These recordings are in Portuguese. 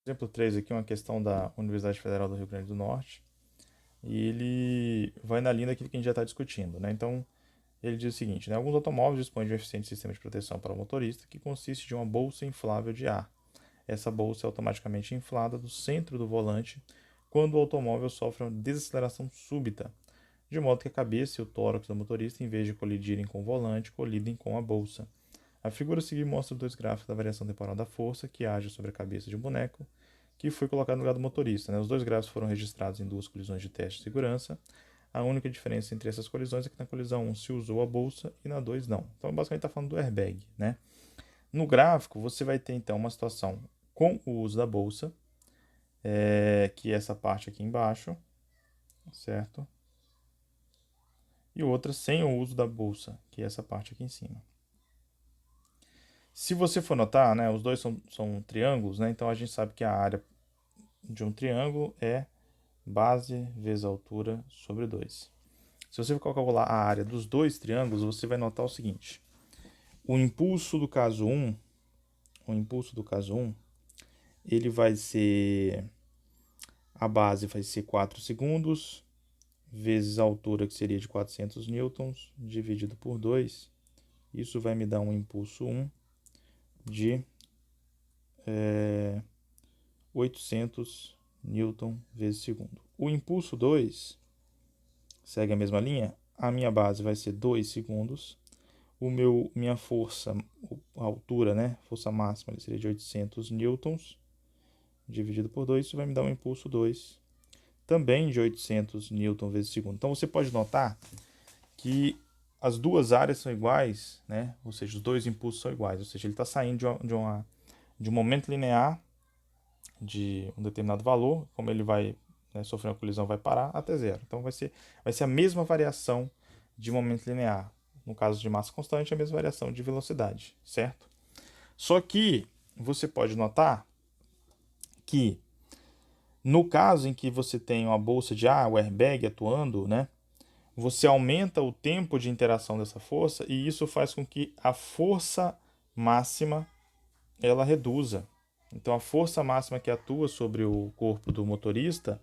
Exemplo 3 aqui, uma questão da Universidade Federal do Rio Grande do Norte, e ele vai na linha daquilo que a gente já está discutindo, né? Então, ele diz o seguinte, né? Alguns automóveis dispõem de um eficiente sistema de proteção para o motorista que consiste de uma bolsa inflável de ar. Essa bolsa é automaticamente inflada do centro do volante quando o automóvel sofre uma desaceleração súbita, de modo que a cabeça e o tórax do motorista, em vez de colidirem com o volante, colidem com a bolsa. A figura a seguir mostra dois gráficos da variação temporal da força que age sobre a cabeça de um boneco que foi colocado no lugar do motorista, né? Os dois gráficos foram registrados em duas colisões de teste de segurança. A única diferença entre essas colisões é que na colisão 1 se usou a bolsa e na 2 não. Então, basicamente, está falando do airbag, né? No gráfico, você vai ter então uma situação com o uso da bolsa, que é essa parte aqui embaixo, certo? E outra sem o uso da bolsa, que é essa parte aqui em cima. Se você for notar, né, os dois são triângulos, né? Então a gente sabe que a área de um triângulo é base vezes altura sobre 2. Se você for calcular a área dos dois triângulos, você vai notar o seguinte. O impulso do caso 1, ele vai ser, a base vai ser 4 segundos, vezes a altura, que seria de 400 newtons, dividido por 2. Isso vai me dar um impulso 1 de 800 newton vezes segundo. O impulso 2 segue a mesma linha. A minha base vai ser 2 segundos. Minha força, a altura, né? Força máxima seria de 800 newtons, dividido por 2, isso vai me dar um impulso 2, também de 800 newtons vezes segundo. Então você pode notar que as duas áreas são iguais, né? Ou seja, os dois impulsos são iguais. Ou seja, ele está saindo de um momento linear de um determinado valor, como ele vai, né, sofrer uma colisão, vai parar até zero. Então vai ser a mesma variação de momento linear. No caso de massa constante, a mesma variação de velocidade, certo? Só que você pode notar que no caso em que você tem uma bolsa de ar, o airbag atuando, né, você aumenta o tempo de interação dessa força e isso faz com que a força máxima ela reduza. Então a força máxima que atua sobre o corpo do motorista,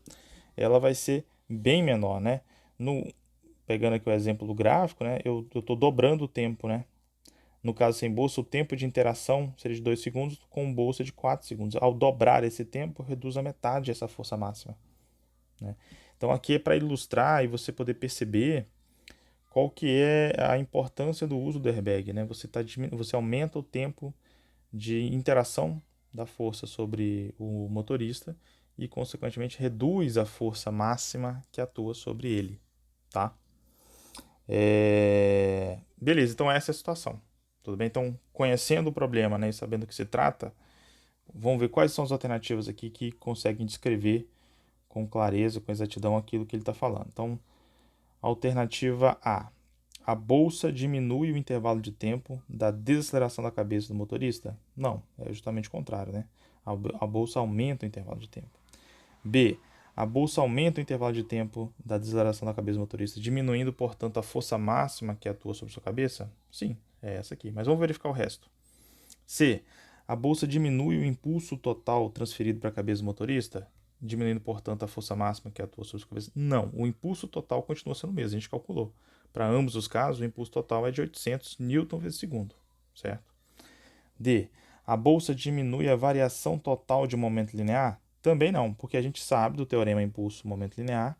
ela vai ser bem menor, né? No, pegando aqui o exemplo do gráfico, né, eu estou dobrando o tempo, né? No caso sem bolsa, o tempo de interação seria de 2 segundos, com bolsa de 4 segundos. Ao dobrar esse tempo, reduz a metade essa força máxima, né? Então aqui é para ilustrar e você poder perceber qual que é a importância do uso do airbag, né? Você aumenta o tempo de interação da força sobre o motorista e, consequentemente, reduz a força máxima que atua sobre ele, tá? Beleza, então essa é a situação. Tudo bem? Então, conhecendo o problema, né, e sabendo do que se trata, vamos ver quais são as alternativas aqui que conseguem descrever com clareza, com exatidão aquilo que ele está falando. Então, alternativa A. A bolsa diminui o intervalo de tempo da desaceleração da cabeça do motorista? Não, é justamente o contrário, né? A bolsa aumenta o intervalo de tempo. B. A bolsa aumenta o intervalo de tempo da desaceleração da cabeça do motorista, diminuindo, portanto, a força máxima que atua sobre sua cabeça? Sim, é essa aqui. Mas vamos verificar o resto. C. A bolsa diminui o impulso total transferido para a cabeça do motorista, diminuindo, portanto, a força máxima que atua sobre sua cabeça? Não, o impulso total continua sendo o mesmo, a gente calculou. Para ambos os casos, o impulso total é de 800 newton vezes segundo, certo? D. A bolsa diminui a variação total de momento linear? Também não, porque a gente sabe do teorema impulso-momento linear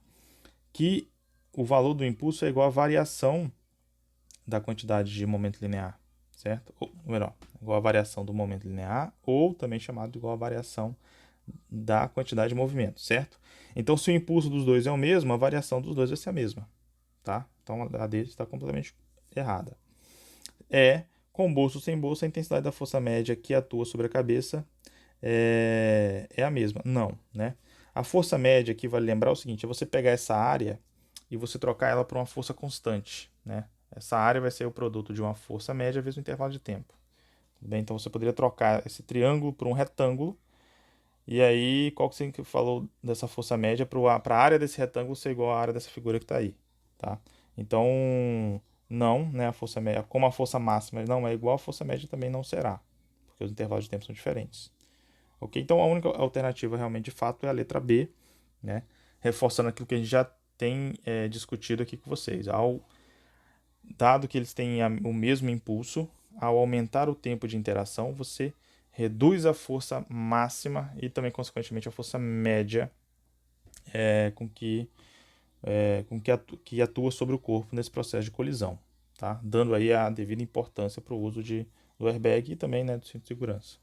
que o valor do impulso é igual à variação da quantidade de momento linear, certo? Ou melhor, igual à variação do momento linear, ou também chamado de igual à variação da quantidade de movimento, certo? Então, se o impulso dos dois é o mesmo, a variação dos dois vai ser a mesma, tá? Então, a D está completamente errada. Com bolsa ou sem bolsa, a intensidade da força média que atua sobre a cabeça é a mesma. Não, né? A força média aqui, vale lembrar o seguinte, é você pegar essa área e você trocar ela por uma força constante, né? Essa área vai ser o produto de uma força média vezes o intervalo de tempo. Bem, então você poderia trocar esse triângulo por um retângulo. E aí, qual que você falou dessa força média para a área desse retângulo ser igual à área dessa figura que está aí, tá? Então, não, né, a força média, como a força máxima não é igual, a força média também não será, porque os intervalos de tempo são diferentes. Ok? Então a única alternativa realmente de fato é a letra B, né? Reforçando aquilo que a gente já tem discutido aqui com vocês. Dado que eles têm o mesmo impulso, ao aumentar o tempo de interação, você reduz a força máxima e também, consequentemente, a força média que atua sobre o corpo nesse processo de colisão, tá? Dando aí a devida importância para o uso do airbag e também, né, do cinto de segurança.